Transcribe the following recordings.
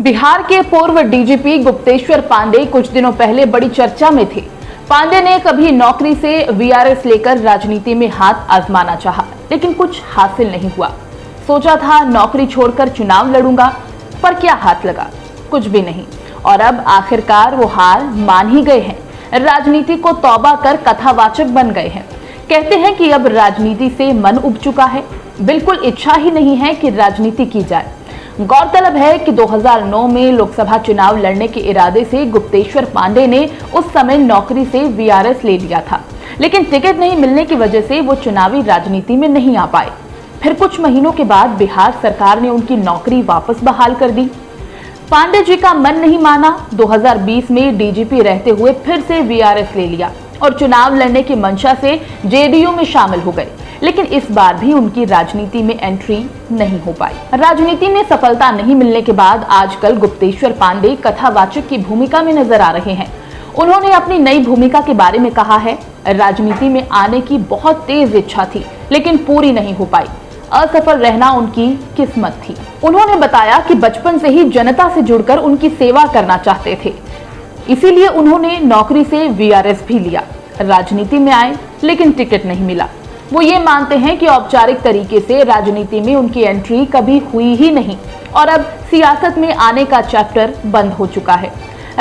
बिहार के पूर्व डीजीपी गुप्तेश्वर पांडे कुछ दिनों पहले बड़ी चर्चा में थे। पांडे ने कभी नौकरी से वीआरएस लेकर राजनीति में हाथ आजमाना चाहा, लेकिन कुछ हासिल नहीं हुआ। सोचा था नौकरी छोड़कर चुनाव लड़ूंगा, पर क्या हाथ लगा? कुछ भी नहीं। और अब आखिरकार वो हार मान ही गए हैं। राजनीति को तौबा कर कथावाचक बन गए हैं। कहते हैं कि अब राजनीति से मन उब चुका है, बिल्कुल इच्छा ही नहीं है कि राजनीति की जाए। गौरतलब है कि 2009 में लोकसभा चुनाव लड़ने के इरादे से गुप्तेश्वर पांडे ने उस समय नौकरी से वीआरएस ले लिया था, लेकिन टिकट नहीं मिलने की वजह से वो चुनावी राजनीति में नहीं आ पाए। फिर कुछ महीनों के बाद बिहार सरकार ने उनकी नौकरी वापस बहाल कर दी। पांडे जी का मन नहीं माना। 2020 में डीजीपी रहते हुए फिर से वीआरएस ले लिया और चुनाव लड़ने की मंशा से जेडीयू में शामिल हो गए, लेकिन इस बार भी उनकी राजनीति में एंट्री नहीं हो पाई। राजनीति में सफलता नहीं मिलने के बाद आजकल गुप्तेश्वर पांडे कथावाचक की भूमिका में नजर आ रहे हैं। उन्होंने अपनी नई भूमिका के बारे में कहा है, राजनीति में आने की बहुत तेज इच्छा थी, लेकिन पूरी नहीं हो पाई। असफल रहना उनकी किस्मत थी। उन्होंने बताया कि बचपन से ही जनता से जुड़कर उनकी सेवा करना चाहते थे, इसीलिए उन्होंने नौकरी से वीआरएस भी लिया। राजनीति में आए, लेकिन टिकट नहीं मिला। वो ये मानते हैं कि औपचारिक तरीके से राजनीति में उनकी एंट्री कभी हुई ही नहीं और अब सियासत में आने का चैप्टर बंद हो चुका है।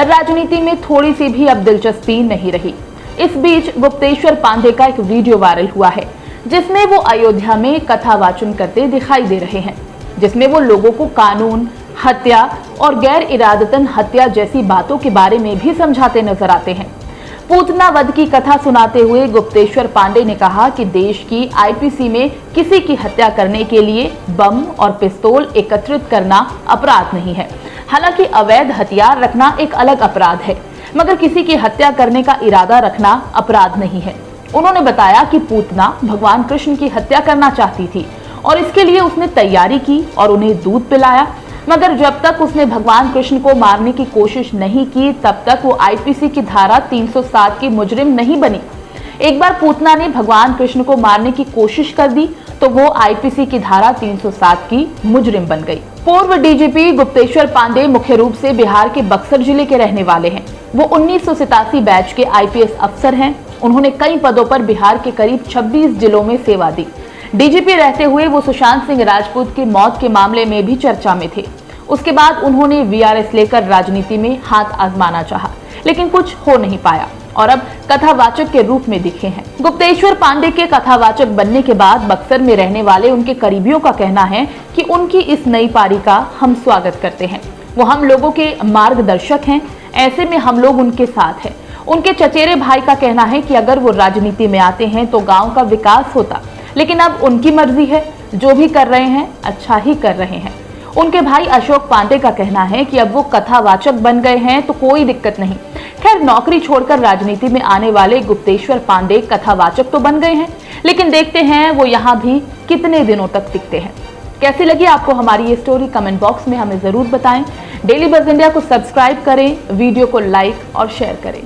राजनीति में थोड़ी सी भी अब दिलचस्पी नहीं रही। इस बीच गुप्तेश्वर पांडे का एक वीडियो वायरल हुआ है, जिसमें वो अयोध्या में कथावाचन करते दिखाई दे रहे हैं, जिसमें वो लोगों को कानून, हत्या और गैर इरादतन हत्या जैसी बातों के बारे में भी समझाते नजर आते हैं। पूतना वध की कथा सुनाते हुए गुप्तेश्वर पांडे ने कहा कि देश की आईपीसी में किसी की हत्या करने के लिए बम और पिस्तौल एकत्रित करना अपराध नहीं है। हालांकि अवैध हथियार रखना एक अलग अपराध है, मगर किसी की हत्या करने का इरादा रखना अपराध नहीं है। उन्होंने बताया कि पूतना भगवान कृष्ण की हत्या करना चाहती थी और इसके लिए उसने तैयारी की और उन्हें दूध पिलाया, मगर जब तक उसने भगवान कृष्ण को मारने की कोशिश नहीं की तब तक वो आईपीसी की धारा 307 की मुजरिम नहीं बनी। एक बार पूतना ने भगवान कृष्ण को मारने की कोशिश कर दी तो वो आईपीसी की धारा 307 की मुजरिम बन गई। पूर्व डीजीपी गुप्तेश्वर पांडे मुख्य रूप से बिहार के बक्सर जिले के रहने वाले हैं। वो 1987 बैच के आईपीएस अफसर हैं। उन्होंने कई पदों पर बिहार के करीब 26 जिलों में सेवा दी। डीजीपी रहते हुए वो सुशांत सिंह राजपूत की मौत के मामले में भी चर्चा में थे। उसके बाद उन्होंने वीआरएस लेकर राजनीति में हाथ आजमाना चाहा, लेकिन कुछ हो नहीं पाया और अब कथावाचक के रूप में दिखे हैं। गुप्तेश्वर पांडे के कथावाचक बनने के बाद बक्सर में रहने वाले उनके करीबियों का कहना है कि उनकी इस नई पारी का हम स्वागत करते हैं। वो हम लोगों के मार्गदर्शक हैं, ऐसे में हम लोग उनके साथ हैं। उनके चचेरे भाई का कहना है कि अगर वो राजनीति में आते हैं तो गाँव का विकास होता, लेकिन अब उनकी मर्जी है, जो भी कर रहे हैं अच्छा ही कर रहे हैं। उनके भाई अशोक पांडे का कहना है कि अब वो कथावाचक बन गए हैं तो कोई दिक्कत नहीं। खैर, नौकरी छोड़कर राजनीति में आने वाले गुप्तेश्वर पांडे कथावाचक तो बन गए हैं, लेकिन देखते हैं वो यहाँ भी कितने दिनों तक टिकते हैं। कैसी लगी आपको हमारी ये स्टोरी? कमेंट बॉक्स में हमें जरूर बताएं। डेली बज़ इंडिया को सब्सक्राइब करें, वीडियो को लाइक और शेयर करें।